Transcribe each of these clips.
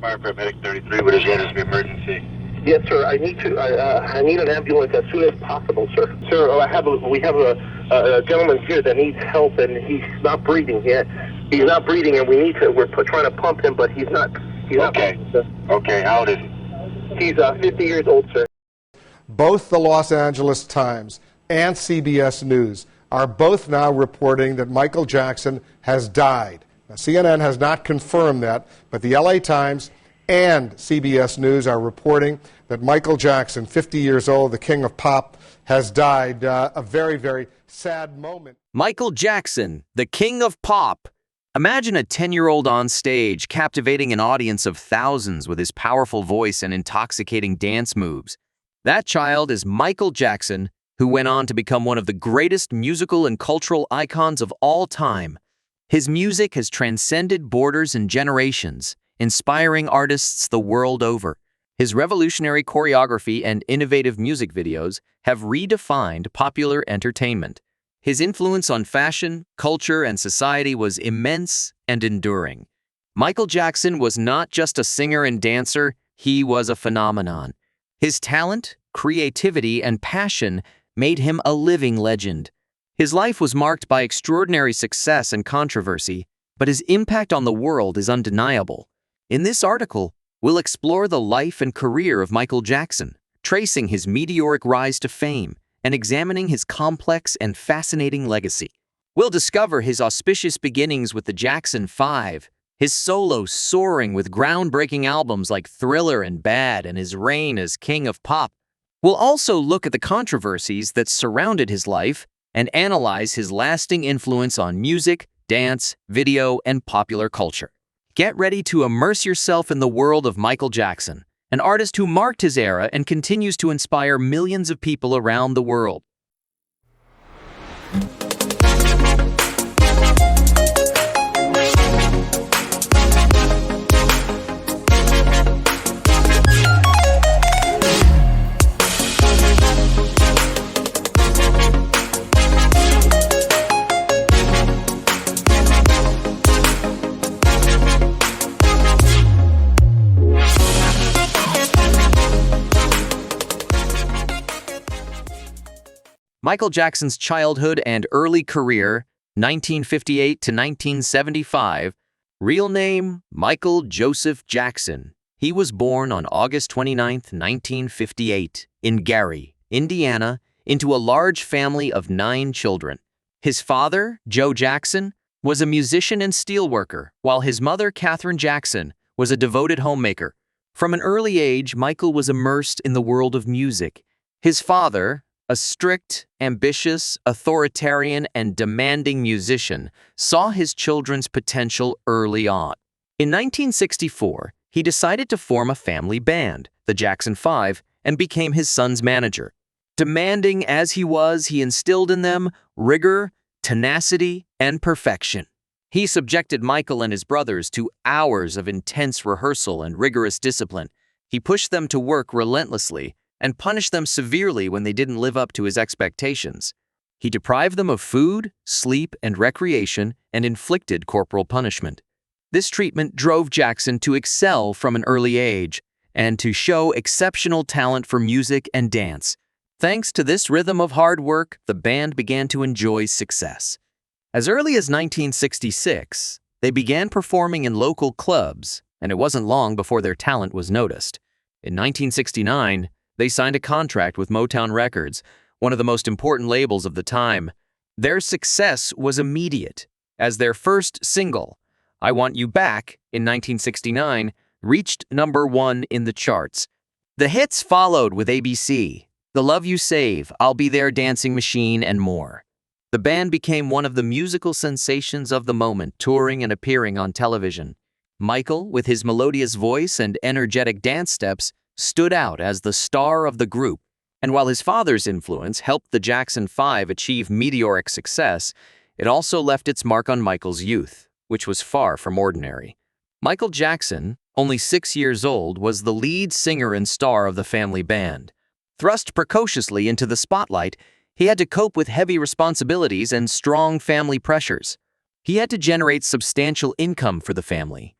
Fire paramedic 33, what is the emergency? Yes, sir. I need an ambulance as soon as possible, sir. Sir, we have a gentleman here that needs help, and he's not breathing yet. He's not breathing, and we're trying to pump him, but he's not. Okay. Okay. How old is he? He's 50 years old, sir. Both the Los Angeles Times and CBS News are both now reporting that Michael Jackson has died. Now, CNN has not confirmed that, but the LA Times and CBS News are reporting that Michael Jackson, 50 years old, the king of pop, has died. A very, very sad moment. Michael Jackson, the king of pop. Imagine a 10-year-old on stage captivating an audience of thousands with his powerful voice and intoxicating dance moves. That child is Michael Jackson, who went on to become one of the greatest musical and cultural icons of all time. His music has transcended borders and generations, inspiring artists the world over. His revolutionary choreography and innovative music videos have redefined popular entertainment. His influence on fashion, culture, and society was immense and enduring. Michael Jackson was not just a singer and dancer, he was a phenomenon. His talent, creativity, and passion made him a living legend. His life was marked by extraordinary success and controversy, but his impact on the world is undeniable. In this article, we'll explore the life and career of Michael Jackson, tracing his meteoric rise to fame and examining his complex and fascinating legacy. We'll discover his auspicious beginnings with the Jackson 5, his solo soaring with groundbreaking albums like Thriller and Bad, and his reign as king of pop. We'll also look at the controversies that surrounded his life and analyze his lasting influence on music, dance, video, and popular culture. Get ready to immerse yourself in the world of Michael Jackson, an artist who marked his era and continues to inspire millions of people around the world. Michael Jackson's childhood and early career, 1958 to 1975. Real name, Michael Joseph Jackson. He was born on August 29, 1958, in Gary, Indiana, into a large family of 9 children. His father, Joe Jackson, was a musician and steelworker, while his mother, Catherine Jackson, was a devoted homemaker. From an early age, Michael was immersed in the world of music. His father, a strict, ambitious, authoritarian, and demanding musician, saw his children's potential early on. In 1964, he decided to form a family band, the Jackson 5, and became his son's manager. Demanding as he was, he instilled in them rigor, tenacity, and perfection. He subjected Michael and his brothers to hours of intense rehearsal and rigorous discipline. He pushed them to work relentlessly and punished them severely when they didn't live up to his expectations. He deprived them of food, sleep, and recreation, and inflicted corporal punishment. This treatment drove Jackson to excel from an early age and to show exceptional talent for music and dance. Thanks to this rhythm of hard work, the band began to enjoy success. As early as 1966, they began performing in local clubs, and it wasn't long before their talent was noticed. In 1969, they signed a contract with Motown Records, one of the most important labels of the time. Their success was immediate, as their first single, I Want You Back, in 1969, reached #1 in the charts. The hits followed with ABC, The Love You Save, I'll Be There, Dancing Machine, and more. The band became one of the musical sensations of the moment, touring and appearing on television. Michael, with his melodious voice and energetic dance steps, stood out as the star of the group, and while his father's influence helped the Jackson 5 achieve meteoric success, it also left its mark on Michael's youth, which was far from ordinary. Michael Jackson, only 6 years old, was the lead singer and star of the family band. Thrust precociously into the spotlight, he had to cope with heavy responsibilities and strong family pressures. He had to generate substantial income for the family.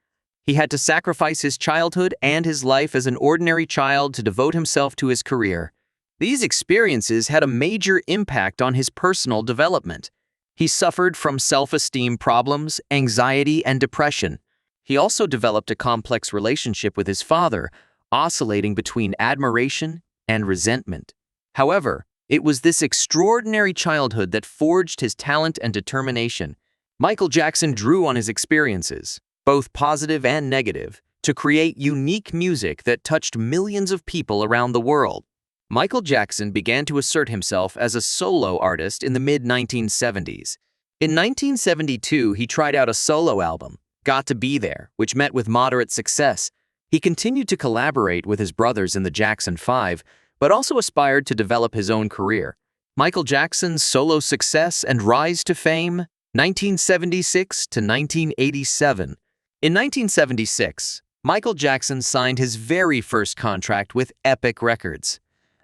He had to sacrifice his childhood and his life as an ordinary child to devote himself to his career. These experiences had a major impact on his personal development. He suffered from self-esteem problems, anxiety, and depression. He also developed a complex relationship with his father, oscillating between admiration and resentment. However, it was this extraordinary childhood that forged his talent and determination. Michael Jackson drew on his experiences, both positive and negative, to create unique music that touched millions of people around the world. Michael Jackson began to assert himself as a solo artist in the mid-1970s. In 1972, he tried out a solo album, Got to Be There, which met with moderate success. He continued to collaborate with his brothers in the Jackson 5, but also aspired to develop his own career. Michael Jackson's solo success and rise to fame, 1976 to 1987. In 1976, Michael Jackson signed his very first contract with Epic Records,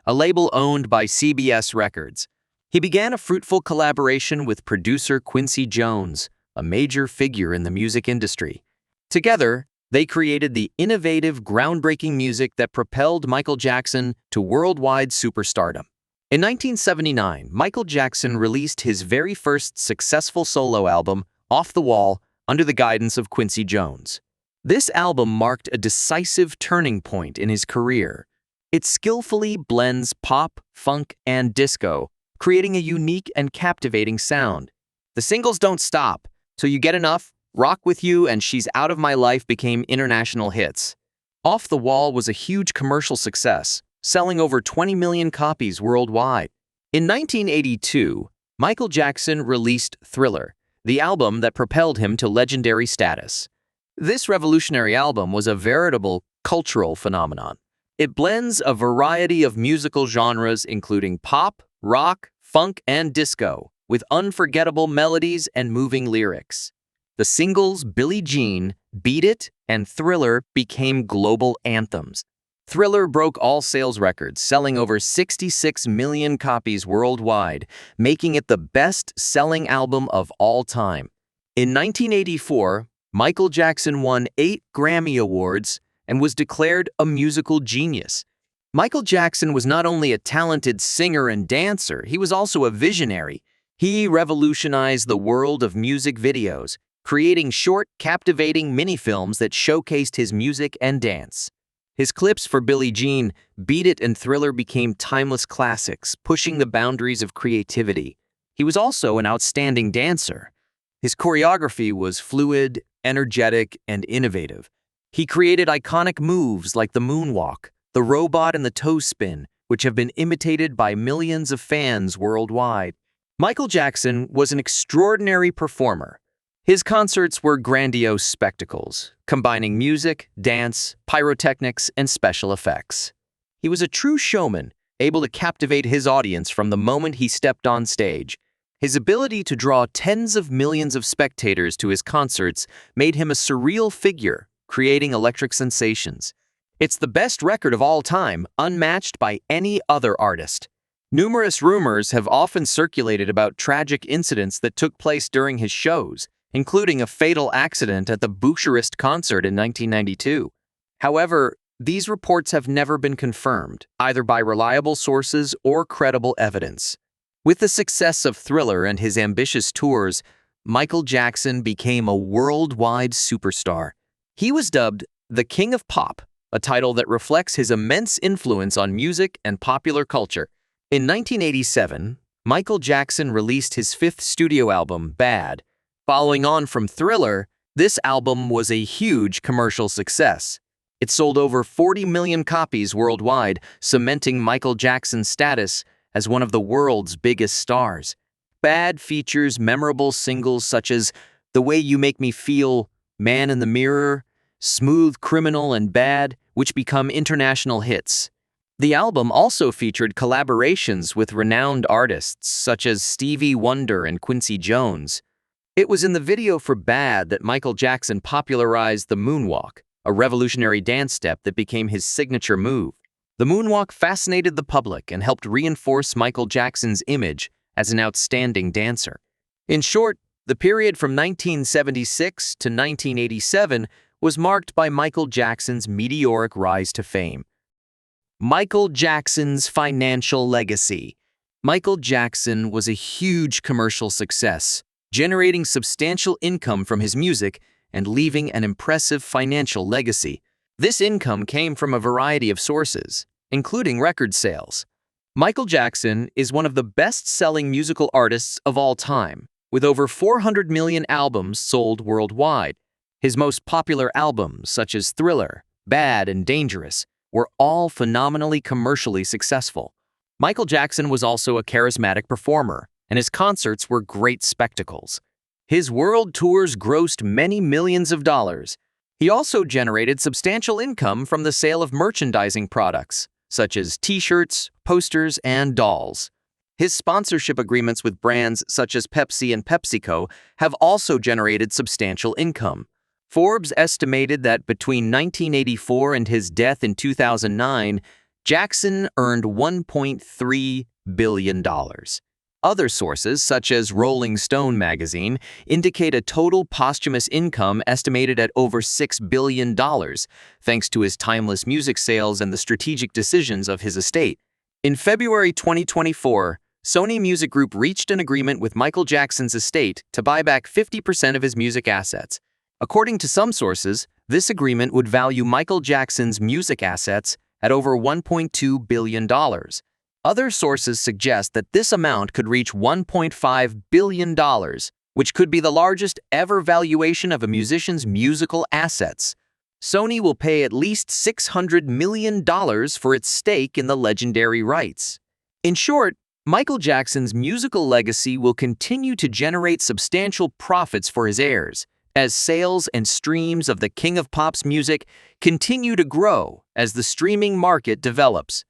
a label owned by CBS Records. He began a fruitful collaboration with producer Quincy Jones, a major figure in the music industry. Together, they created the innovative, groundbreaking music that propelled Michael Jackson to worldwide superstardom. In 1979, Michael Jackson released his very first successful solo album, Off the Wall, under the guidance of Quincy Jones. This album marked a decisive turning point in his career. It skillfully blends pop, funk, and disco, creating a unique and captivating sound. The singles Don't Stop, Till You Get Enough, Rock With You, and She's Out of My Life became international hits. Off the Wall was a huge commercial success, selling over 20 million copies worldwide. In 1982, Michael Jackson released Thriller, the album that propelled him to legendary status. This revolutionary album was a veritable cultural phenomenon. It blends a variety of musical genres including pop, rock, funk, and disco, with unforgettable melodies and moving lyrics. The singles Billie Jean, Beat It, and Thriller became global anthems. Thriller broke all sales records, selling over 66 million copies worldwide, making it the best-selling album of all time. In 1984, Michael Jackson won 8 Grammy Awards and was declared a musical genius. Michael Jackson was not only a talented singer and dancer, he was also a visionary. He revolutionized the world of music videos, creating short, captivating mini-films that showcased his music and dance. His clips for Billie Jean, Beat It, and Thriller became timeless classics, pushing the boundaries of creativity. He was also an outstanding dancer. His choreography was fluid, energetic, and innovative. He created iconic moves like the moonwalk, the robot, and the toe spin, which have been imitated by millions of fans worldwide. Michael Jackson was an extraordinary performer. His concerts were grandiose spectacles, combining music, dance, pyrotechnics, and special effects. He was a true showman, able to captivate his audience from the moment he stepped on stage. His ability to draw tens of millions of spectators to his concerts made him a surreal figure, creating electric sensations. It's the best record of all time, unmatched by any other artist. Numerous rumors have often circulated about tragic incidents that took place during his shows, including a fatal accident at the Bucharest concert in 1992. However, these reports have never been confirmed, either by reliable sources or credible evidence. With the success of Thriller and his ambitious tours, Michael Jackson became a worldwide superstar. He was dubbed the King of Pop, a title that reflects his immense influence on music and popular culture. In 1987, Michael Jackson released his 5th studio album, Bad. Following on from Thriller, this album was a huge commercial success. It sold over 40 million copies worldwide, cementing Michael Jackson's status as one of the world's biggest stars. Bad features memorable singles such as The Way You Make Me Feel, Man in the Mirror, Smooth Criminal, and Bad, which become international hits. The album also featured collaborations with renowned artists such as Stevie Wonder and Quincy Jones. It was in the video for Bad that Michael Jackson popularized the moonwalk, a revolutionary dance step that became his signature move. The moonwalk fascinated the public and helped reinforce Michael Jackson's image as an outstanding dancer. In short, the period from 1976 to 1987 was marked by Michael Jackson's meteoric rise to fame. Michael Jackson's financial legacy. Michael Jackson was a huge commercial success, generating substantial income from his music and leaving an impressive financial legacy. This income came from a variety of sources, including record sales. Michael Jackson is one of the best-selling musical artists of all time, with over 400 million albums sold worldwide. His most popular albums, such as Thriller, Bad, and Dangerous, were all phenomenally commercially successful. Michael Jackson was also a charismatic performer, and his concerts were great spectacles. His world tours grossed many millions of dollars. He also generated substantial income from the sale of merchandising products, such as t-shirts, posters, and dolls. His sponsorship agreements with brands such as Pepsi and PepsiCo have also generated substantial income. Forbes estimated that between 1984 and his death in 2009, Jackson earned $1.3 billion. Other sources, such as Rolling Stone magazine, indicate a total posthumous income estimated at over $6 billion, thanks to his timeless music sales and the strategic decisions of his estate. In February 2024, Sony Music Group reached an agreement with Michael Jackson's estate to buy back 50% of his music assets. According to some sources, this agreement would value Michael Jackson's music assets at over $1.2 billion. Other sources suggest that this amount could reach $1.5 billion, which could be the largest ever valuation of a musician's musical assets. Sony will pay at least $600 million for its stake in the legendary rights. In short, Michael Jackson's musical legacy will continue to generate substantial profits for his heirs, as sales and streams of the King of Pop's music continue to grow as the streaming market develops.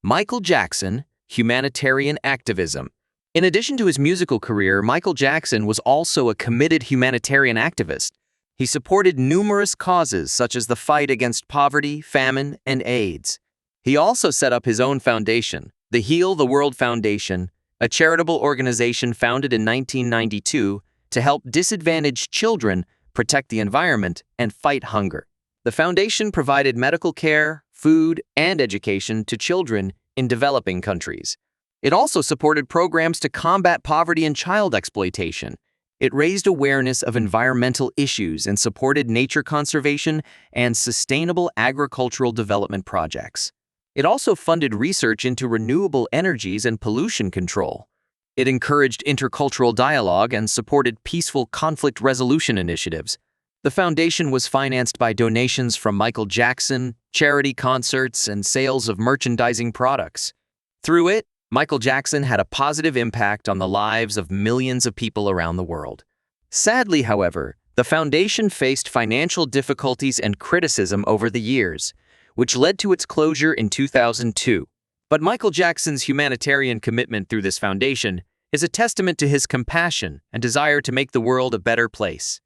Michael Jackson, humanitarian activism. In addition to his musical career, Michael Jackson was also a committed humanitarian activist. He supported numerous causes such as the fight against poverty, famine, and AIDS. He also set up his own foundation, the Heal the World Foundation, a charitable organization founded in 1992 to help disadvantaged children protect the environment and fight hunger. The foundation provided medical care, food, and education to children in developing countries. It also supported programs to combat poverty and child exploitation. It raised awareness of environmental issues and supported nature conservation and sustainable agricultural development projects. It also funded research into renewable energies and pollution control. It encouraged intercultural dialogue and supported peaceful conflict resolution initiatives. The foundation was financed by donations from Michael Jackson, charity concerts, and sales of merchandising products. Through it, Michael Jackson had a positive impact on the lives of millions of people around the world. Sadly, however, the foundation faced financial difficulties and criticism over the years, which led to its closure in 2002. But Michael Jackson's humanitarian commitment through this foundation is a testament to his compassion and desire to make the world a better place.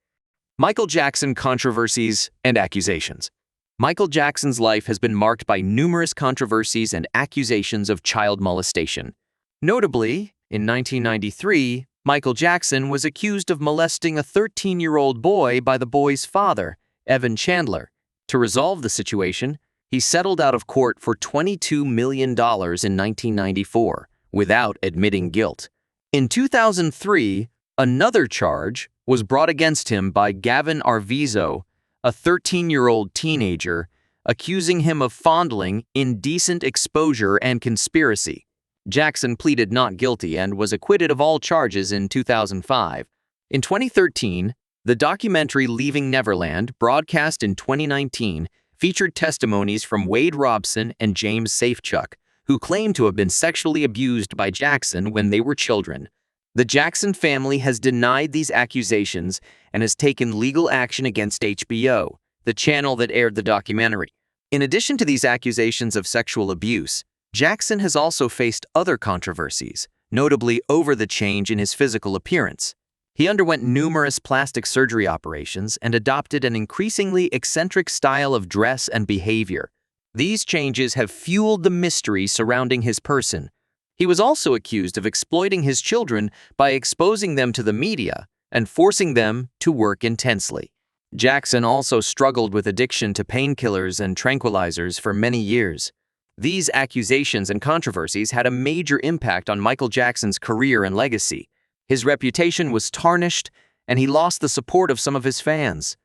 Michael Jackson controversies and accusations. Michael Jackson's life has been marked by numerous controversies and accusations of child molestation. Notably, in 1993, Michael Jackson was accused of molesting a 13-year-old boy by the boy's father, Evan Chandler. To resolve the situation, he settled out of court for $22 million in 1994, without admitting guilt. In 2003, another charge was brought against him by Gavin Arvizo, a 13-year-old teenager, accusing him of fondling, indecent exposure, and conspiracy. Jackson pleaded not guilty and was acquitted of all charges in 2005. In 2013, the documentary Leaving Neverland, broadcast in 2019, featured testimonies from Wade Robson and James Safechuck, who claimed to have been sexually abused by Jackson when they were children. The Jackson family has denied these accusations and has taken legal action against HBO, the channel that aired the documentary. In addition to these accusations of sexual abuse, Jackson has also faced other controversies, notably over the change in his physical appearance. He underwent numerous plastic surgery operations and adopted an increasingly eccentric style of dress and behavior. These changes have fueled the mystery surrounding his person. He was also accused of exploiting his children by exposing them to the media and forcing them to work intensely. Jackson also struggled with addiction to painkillers and tranquilizers for many years. These accusations and controversies had a major impact on Michael Jackson's career and legacy. His reputation was tarnished, and he lost the support of some of his fans.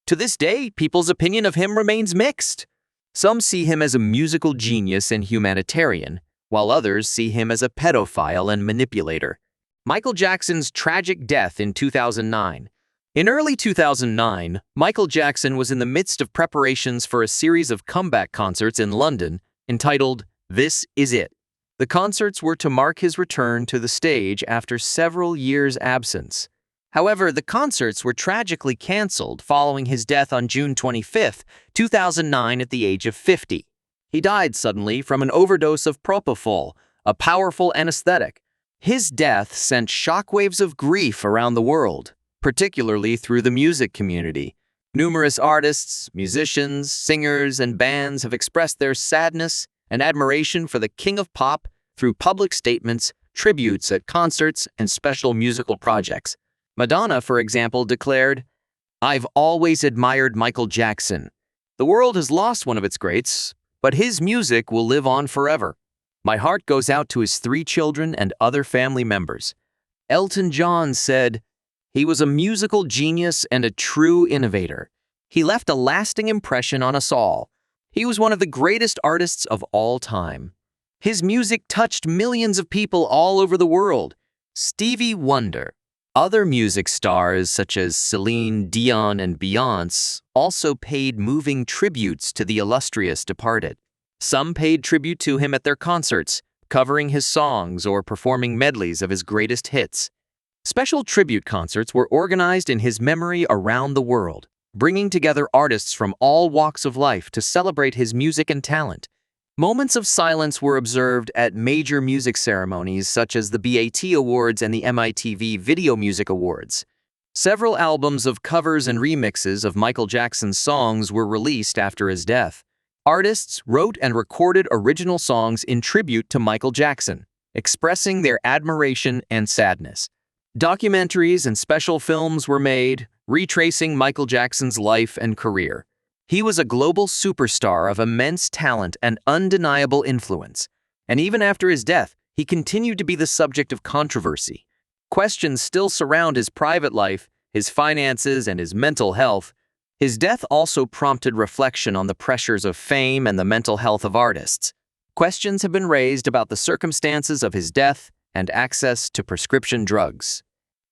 To this day, people's opinion of him remains mixed. Some see him as a musical genius and humanitarian, while others see him as a pedophile and manipulator. Michael Jackson's tragic death in 2009. In early 2009, Michael Jackson was in the midst of preparations for a series of comeback concerts in London entitled "This Is It." The concerts were to mark his return to the stage after several years' absence. However, the concerts were tragically canceled following his death on June 25, 2009 at the age of 50. He died suddenly from an overdose of propofol, a powerful anesthetic. His death sent shockwaves of grief around the world, particularly through the music community. Numerous artists, musicians, singers, and bands have expressed their sadness and admiration for the King of Pop through public statements, tributes at concerts, and special musical projects. Madonna, for example, declared, "I've always admired Michael Jackson. The world has lost one of its greats, but his music will live on forever. My heart goes out to his 3 children and other family members." Elton John said, "He was a musical genius and a true innovator. He left a lasting impression on us all. He was one of the greatest artists of all time. His music touched millions of people all over the world." Stevie Wonder. Other music stars such as Celine Dion and Beyoncé also paid moving tributes to the illustrious departed. Some paid tribute to him at their concerts, covering his songs or performing medleys of his greatest hits. Special tribute concerts were organized in his memory around the world, bringing together artists from all walks of life to celebrate his music and talent. Moments of silence were observed at major music ceremonies such as the BAT Awards and the MITV Video Music Awards. Several albums of covers and remixes of Michael Jackson's songs were released after his death. Artists wrote and recorded original songs in tribute to Michael Jackson, expressing their admiration and sadness. Documentaries and special films were made, retracing Michael Jackson's life and career. He was a global superstar of immense talent and undeniable influence, and even after his death, he continued to be the subject of controversy. Questions still surround his private life, his finances, and his mental health. His death also prompted reflection on the pressures of fame and the mental health of artists. Questions have been raised about the circumstances of his death and access to prescription drugs.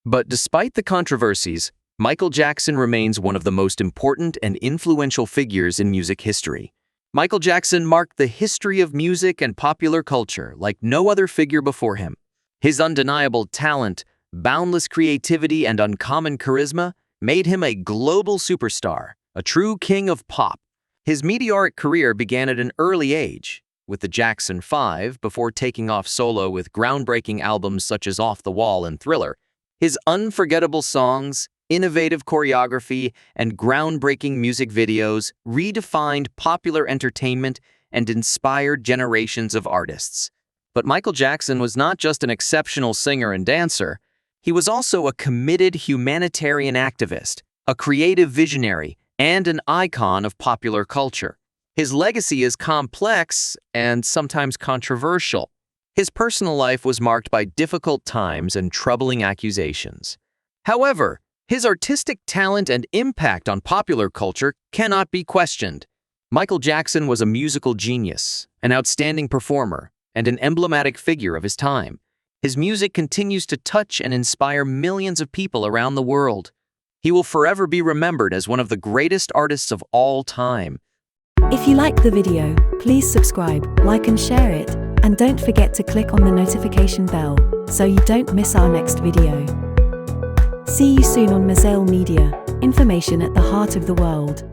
But despite the controversies, Michael Jackson remains one of the most important and influential figures in music history. Michael Jackson marked the history of music and popular culture like no other figure before him. His undeniable talent, boundless creativity, and uncommon charisma made him a global superstar, a true king of pop. His meteoric career began at an early age, with the Jackson 5, before taking off solo with groundbreaking albums such as Off the Wall and Thriller. His unforgettable songs, innovative choreography, and groundbreaking music videos redefined popular entertainment and inspired generations of artists. But Michael Jackson was not just an exceptional singer and dancer. He was also a committed humanitarian activist, a creative visionary, and an icon of popular culture. His legacy is complex and sometimes controversial. His personal life was marked by difficult times and troubling accusations. However, his artistic talent and impact on popular culture cannot be questioned. Michael Jackson was a musical genius, an outstanding performer, and an emblematic figure of his time. His music continues to touch and inspire millions of people around the world. He will forever be remembered as one of the greatest artists of all time. If you liked the video, please subscribe, like and share it, and don't forget to click on the notification bell so you don't miss our next video. See you soon on Mazel Media, information at the heart of the world.